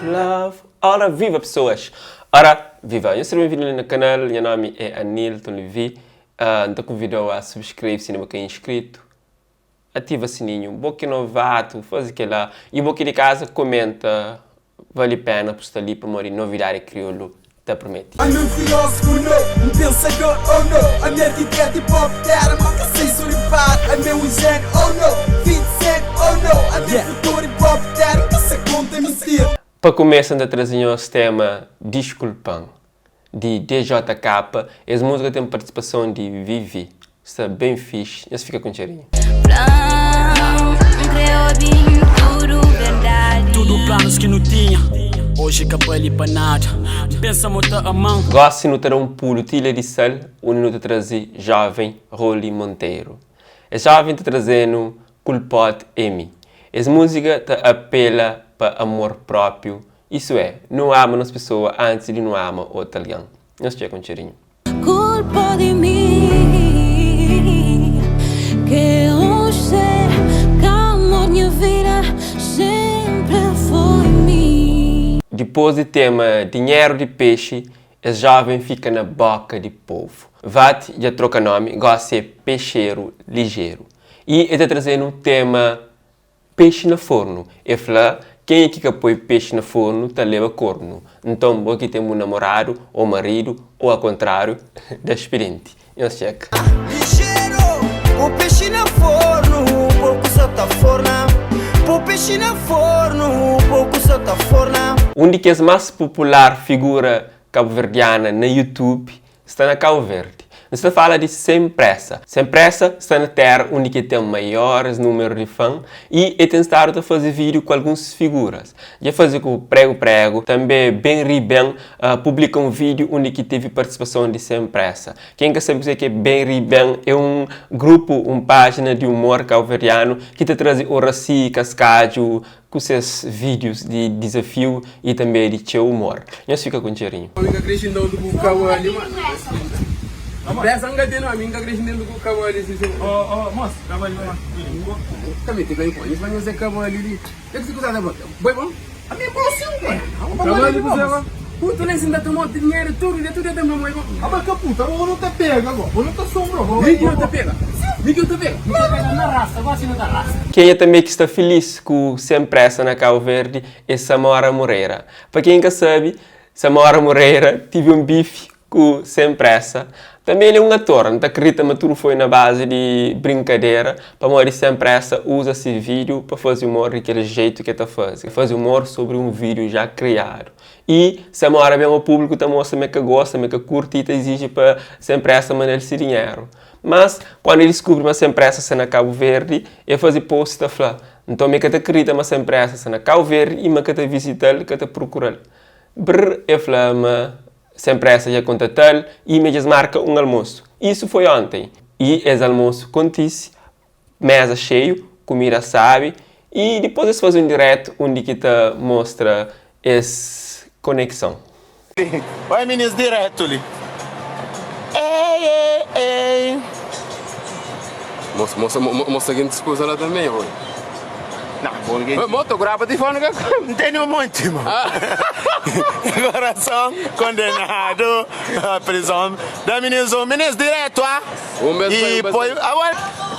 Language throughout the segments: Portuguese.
Love. Ora, viva pessoas! Ora, viva! Eu sou bem-vindo no canal, meu nome é Anilton Levi. Então convido a subscrever se não é inscrito. Ativa o sininho, um pouquinho novato, faz aquilo lá. E um pouquinho de casa, comenta. Vale a pena postar ali para uma novidade crioulo. Te prometo. I'm a filósofo, não, pensador, oh não. A minha ideia de pop terra, marca sem solivar. A meu ingênuo, oh não. 20 cent, oh não. A minha futuro em pop terra, que se conta mentira. Para começar, ainda trazendo o tema Desculpão, de DJK. Essa música tem participação de Vivi. Está bem fixe. Esse fica com cheirinho. Tudo planos que não tinha. Hoje acabou ali para nada. Pensa muito a mão. Gosto de notar um pulo tilha de sal, onde não te trazer jovem Roli Monteiro. É jovem te trazendo Culpot M. Essa música te apela para amor próprio. Isso é, não ama as pessoas antes de não ama o italiano. Não se com cheirinho. Culpa de mim, que eu sei que a minha vida sempre foi mim. Depois do tema Dinheiro de Peixe, a jovem fica na boca de povo. Vate já troca nome, gosta de ser peixeiro ligeiro. E ele está trazendo um tema peixe no forno. Ele fala, quem é que põe peixe no forno, tá leva corno. Então, aqui temos um namorado, ou marido, ou ao contrário, da experiente. Eu checo. Ligeiro, o peixe no forno, um pouco só tá forna. O peixe no forno, um pouco só tá forna. Um dos mais popular figura cabo-verdiana no YouTube está na Cabo Verde. Você fala de Sem Pressa. Sem Pressa está na terra onde tem maiores número de fãs e ele tem estado a fazer vídeo com algumas figuras. Já fazia com o Prego, também Ben Riben publica um vídeo onde teve participação de Sem Pressa. Quem quer saber o que é Ben Riben é um grupo, uma página de humor cabo-verdiano que te traz o Raci, Cascádio, com seus vídeos de desafio e também de seu humor. Nós fica com cheirinho. Dessa engadena, a minha crescendo com o cavalo ali. Oh, moço, cavalo ali. Também tem que ir com isso, mas você cavalo ali. O que você custa da bota? Boi bom? A minha bolsa, ué. Cavalo ali, você puta, nem se dá tomar dinheiro, tudo é da minha mãe. Ah, mas que puta, eu não te pega agora, eu não te sombro. Ninguém te pega. Ninguém te pega. Na raça, gosta da raça. Quem é também que está feliz com Sem Pressa na Cabo Verde é Samora Moreira. Para quem não sabe, Samora Moreira teve um bife com Sem Pressa. Também ele é um ator, não acredita, mas tudo foi na base de brincadeira. Para morrer Sem Pressa, usa esse vídeo para fazer humor daquele jeito que está fazendo. Faz humor sobre um vídeo já criado. E se mora bem o público, está mostra que gosta, que curte e exige para Sem Pressa mandar esse dinheiro. Mas quando ele descobre uma Sem Pressa na Cabo Verde, ele faz post e fala, então me que te acredita uma Sem Pressa na Cabo Verde e me que te visita ele, que te procura. Brrr, ele fala, Sem Pressa já contatou e me marca um almoço. Isso foi ontem. E esse almoço acontece, mesa cheio, comida sabe, e depois eles fazem um direto onde que te mostra essa conexão. Vai, meninos, direto ali. Ei. Moça, quem discusa lá também, oi. Não, bom, ninguém... Moto, grava de fone, Não tem nenhum monte, irmão. Coração condenado à prisão. Da meninos direto, ah? E põe agora.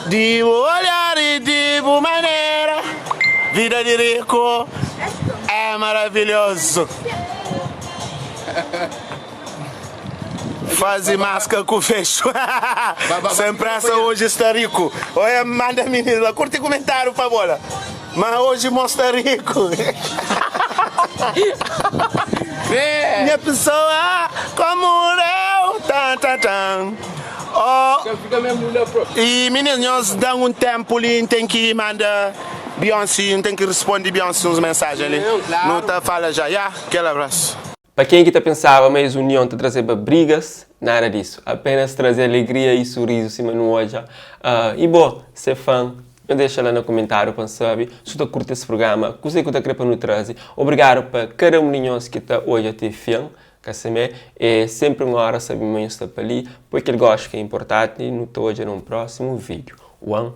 De olhar e de maneira. Vida de rico é maravilhoso. Faz máscara com fecho. Sem Pressa hoje está rico. Olha, manda menina, curte comentário, por favor. Mas hoje mostra rico. Minha pessoa como eu. Oh. E meninos, nós damos um tempo ali, tem que mandar Beyoncé, tem que responder Beyoncé uns mensagens ali. Não tá fala já, aquele abraço. Para quem que pensava, mas união te trazer brigas, nada disso. Apenas trazer alegria e sorriso cima no olho. E bom, ser fã, me deixa lá no comentário para saber se tu curte esse programa, o que você quer para nos trazer. Obrigado para cada um que está hoje a ter fã. É sempre uma hora saber mais estar ali, porque ele gosta que é importante e não estou hoje num próximo vídeo. One.